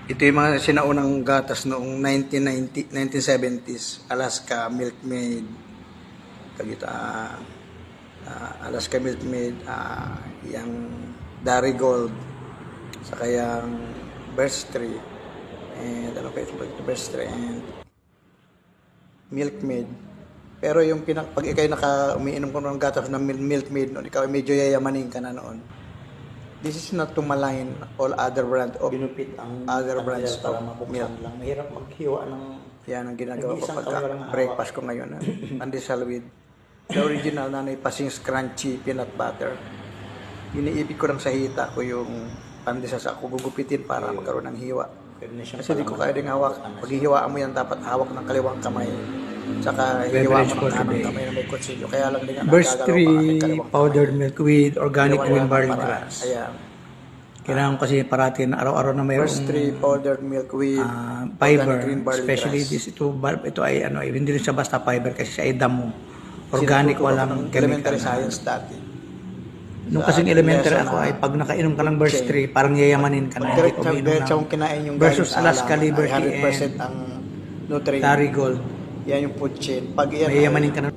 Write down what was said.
Ito yung mga sinaunang gatas noong 1970s. Alaska Milkmaid. Kagita, Alaska Milkmaid, yung Darigold, saka yung Birch Tree, and ano pa ito, Birch Tree and Milkmaid. Pero yung pag ikaw umiinom ko ng gatas ng Milkmaid noon, ikaw medyo yayamanin ka na noon. This is not to malign all other brand of Binupit ang other brands para of mabuksan milk. lang. Mahirap maghiwa ng... Yan ang ginagawa ko Nag-iisang pagka kamay lang ang breakfast ko ngayon. Pandesal with the original Nanay Pasing's crunchy peanut butter. Iniipit ko lang sa hita ko yung pandesal sa ako gugupitin para magkaroon ng hiwa. Kasi di ko kaya ding hawak. Pag hihiwaan mo yan, dapat hawak ng kaliwang kamay. Tsaka hihiwa mo ng kanang kamay na may kutsilyo. Kaya lang din nga Birch nagagalaw pa ang aking Tree kaliwang powdered milk with organic kamay. green barley Para- grass. Ayan. Kailangan kasi parati na araw-araw na mayroong Birch Tree powdered milk with fiber, organic green barley especially grass. ito ay ano, hindi rin siya basta fiber kasi siya ay damo. Organic, Sinututo walang ako ng chemical. elementary science dati. Nung kasing elementary lesson ako na ay pag nakainom ka ng Birch Tree, parang yayamanin ka na. Hindi ko uminom Diretso ng akong kinain yung versus galing sa Alaska halaman, Liberty ay 100% ang nutrient. Darigold. Yan yung food chain. Pag yan Mayayamanin ka na.